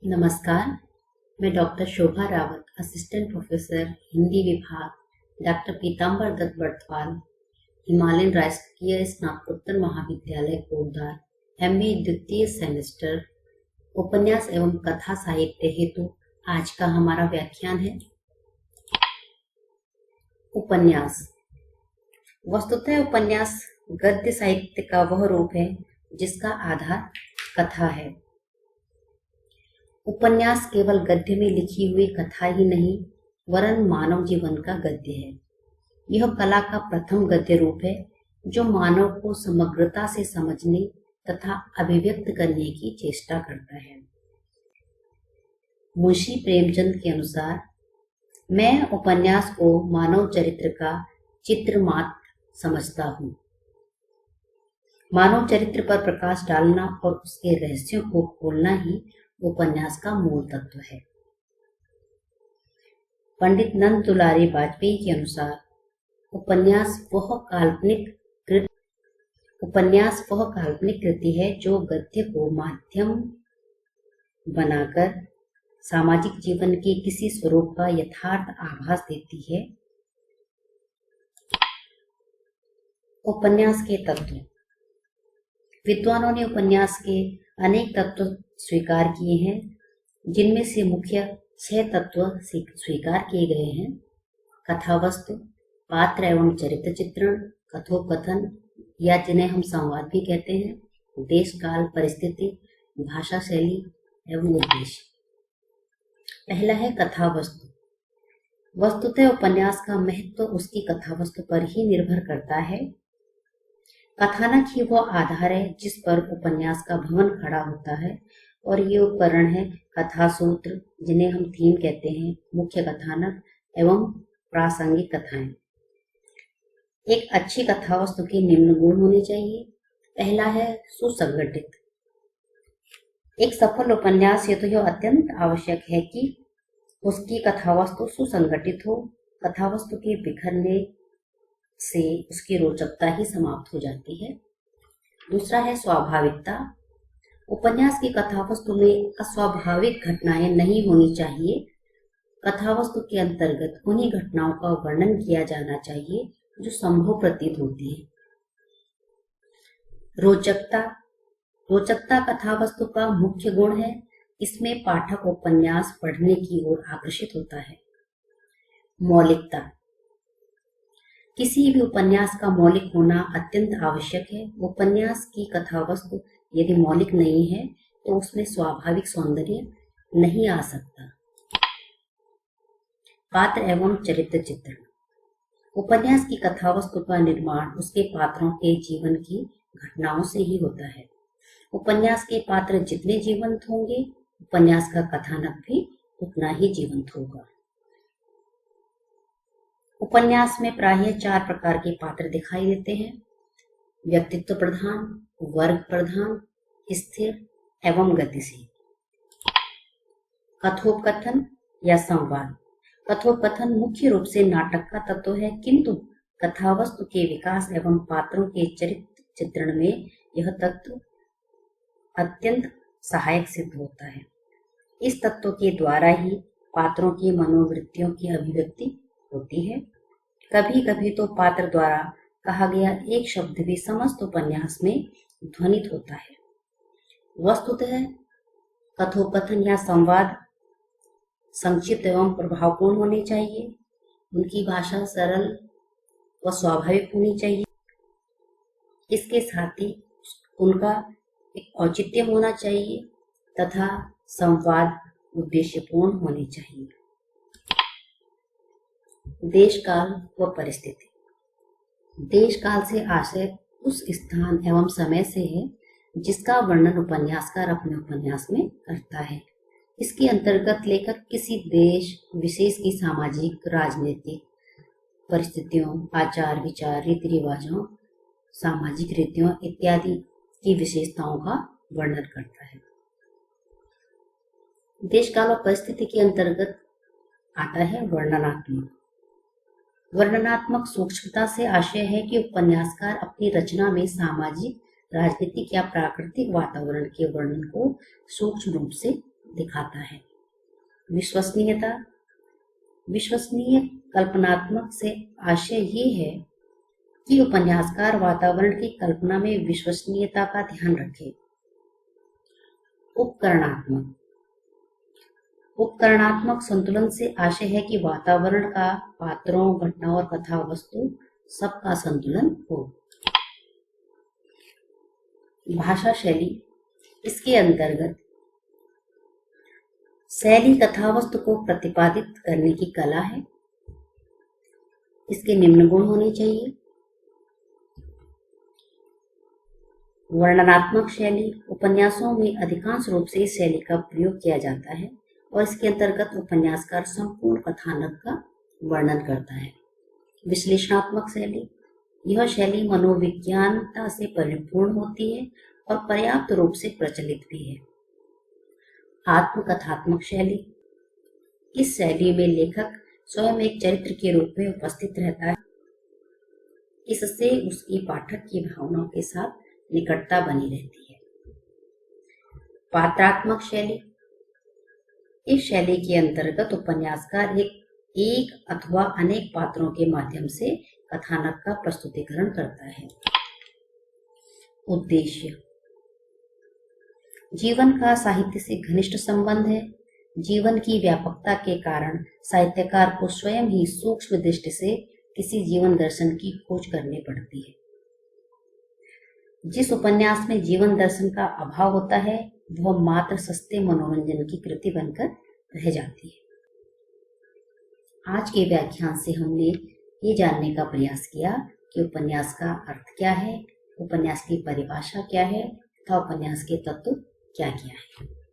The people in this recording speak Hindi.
नमस्कार। मैं डॉक्टर शोभा रावत, असिस्टेंट प्रोफेसर हिंदी विभाग, डॉक्टर पीताम्बर दत्त बर्थवाल, हिमालयन राजकीय स्नातकोत्तर महाविद्यालय कोटद्वार, एमए द्वितीय सेमेस्टर, उपन्यास एवं कथा साहित्य हेतु आज का हमारा व्याख्यान है। उपन्यास। वस्तुतः उपन्यास गद्य साहित्य का वह रूप है जिसका आधार कथा है। उपन्यास केवल गद्य में लिखी हुई कथा ही नहीं, वरन मानव जीवन का गद्य है। यह कला का प्रथम गद्य रूप है जो मानव को समग्रता से समझने तथा अभिव्यक्त करने की चेष्टा करता है। मुंशी प्रेमचंद के अनुसार, मैं उपन्यास को मानव चरित्र का चित्र मात्र समझता हूँ। मानव चरित्र पर प्रकाश डालना और उसके रहस्यों को खोलना ही उपन्यास का मूल तत्व है। पंडित नंद दुलारी वाजपेयी के अनुसार, उपन्यास वह काल्पनिक कृति है जो गद्य को माध्यम बनाकर सामाजिक जीवन के किसी स्वरूप का यथार्थ आभास देती है। उपन्यास के तत्व। विद्वानों ने उपन्यास के अनेक तत्व स्वीकार किए हैं, जिनमें से मुख्य 6 तत्व स्वीकार किए गए हैं: कथावस्तु, पात्र एवं चरित्र चित्रण, कथोपकथन या जिन्हें हम संवाद भी कहते हैं, देश काल परिस्थिति, भाषा शैली एवं उद्देश्य। पहला है कथावस्तु। वस्तुतः उपन्यास का महत्व उसकी कथावस्तु पर ही निर्भर करता है। कथानक ही वह आधार है जिस पर उपन्यास का भवन खड़ा होता है, और ये उपकरण है कथा सूत्र, जिन्हें हम थीम कहते हैं, मुख्य कथानक एवं प्रासंगिक कथाएं। एक अच्छी कथावस्तु के निम्न गुण होने चाहिए। पहला है सुसंगठित। एक सफल उपन्यास हेतु यह अत्यंत आवश्यक है कि उसकी कथावस्तु सुसंगठित हो। कथावस्तु के बिखरने से उसकी रोचकता ही समाप्त हो जाती है। दूसरा है स्वाभाविकता। उपन्यास की कथावस्तु में अस्वाभाविक घटनाएं नहीं होनी चाहिए। कथावस्तु के अंतर्गत उन्हीं घटनाओं का वर्णन किया जाना चाहिए जो संभव प्रतीत होती है। रोचकता कथावस्तु का मुख्य गुण है। इसमें पाठक उपन्यास पढ़ने की ओर आकर्षित होता है। मौलिकता। किसी भी उपन्यास का मौलिक होना अत्यंत आवश्यक है। उपन्यास की कथावस्तु यदि मौलिक नहीं है तो उसमें स्वाभाविक सौंदर्य नहीं आ सकता। पात्र एवं चरित्र चित्रण। उपन्यास की कथावस्तु का निर्माण उसके पात्रों के जीवन की घटनाओं से ही होता है। उपन्यास के पात्र जितने जीवंत होंगे, उपन्यास का कथानक भी उतना ही जीवंत होगा। उपन्यास में प्रायः 4 प्रकार के पात्र दिखाई देते हैं: व्यक्तित्व प्रधान, वर्ग प्रधान, स्थिर एवं गतिशील। कथोपकथन या संवाद। कथोपकथन मुख्य रूप से नाटक का तत्व है, किंतु कथावस्तु के विकास एवं पात्रों के चरित्र चित्रण में यह तत्व अत्यंत सहायक सिद्ध होता है। इस तत्व के द्वारा ही पात्रों की मनोवृत्तियों की अभिव्यक्ति होती है। कभी कभी तो पात्र द्वारा कहा गया एक शब्द भी समस्त उपन्यास में ध्वनित होता है। वस्तुतः कथोपकथन या संवाद संक्षिप्त एवं प्रभावपूर्ण होने चाहिए। उनकी भाषा सरल व स्वाभाविक होनी चाहिए। इसके साथ ही उनका एक औचित्य होना चाहिए तथा संवाद उद्देश्यपूर्ण होने चाहिए। देश काल व परिस्थिति। देश काल से आशय उस स्थान एवं समय से है जिसका वर्णन उपन्यासकार अपने उपन्यास में करता है। इसके अंतर्गत लेखक किसी देश विशेष की सामाजिक, राजनीतिक परिस्थितियों, आचार विचार, रीति रिवाजों, सामाजिक रीतियों इत्यादि की विशेषताओं का वर्णन करता है। देश काल और परिस्थिति के अंतर्गत आता है वर्णनात्मक। वर्णनात्मक सूक्ष्मता से आशय है कि उपन्यासकार अपनी रचना में सामाजिक, राजनीतिक या प्राकृतिक वातावरण के वर्णन को सूक्ष्म रूप से दिखाता है। विश्वसनीयता। विश्वसनीय कल्पनात्मक से आशय ये है कि उपन्यासकार वातावरण की कल्पना में विश्वसनीयता का ध्यान रखे। उपकरणात्मक। उपकरणात्मक संतुलन से आशय है कि वातावरण का, पात्रों, घटनाओं और कथा वस्तु सबका संतुलन हो। भाषा शैली। इसके अंतर्गत शैली कथावस्तु को प्रतिपादित करने की कला है। इसके निम्न गुण होने चाहिए। वर्णनात्मक शैली। उपन्यासों में अधिकांश रूप से इस शैली का प्रयोग किया जाता है और इसके अंतर्गत उपन्यासकार संपूर्ण कथानक का वर्णन करता है। विश्लेषणात्मक शैली। यह शैली मनोविज्ञानता से परिपूर्ण होती है और पर्याप्त रूप से प्रचलित भी है। आत्मकथात्मक शैली। इस शैली में लेखक स्वयं एक चरित्र के रूप में उपस्थित रहता है। इससे उसकी पाठक की भावनाओं के साथ निकटता बनी रहती है। पात्रात्मक शैली। इस शैली के अंतर्गत उपन्यासकार एक अथवा अनेक पात्रों के माध्यम से कथानक का प्रस्तुतिकरण करता है। उद्देश्य। जीवन का साहित्य से घनिष्ठ संबंध है। जीवन की व्यापकता के कारण साहित्यकार को स्वयं ही सूक्ष्म दृष्टि से किसी जीवन दर्शन की खोज करनी पड़ती है। जिस उपन्यास में जीवन दर्शन का अभाव होता है वह मात्र सस्ते मनोरंजन की कृति बनकर रह जाती है। आज के व्याख्यान से हमने ये जानने का प्रयास किया कि उपन्यास का अर्थ क्या है, उपन्यास की परिभाषा क्या है तथा उपन्यास के तत्व क्या क्या है।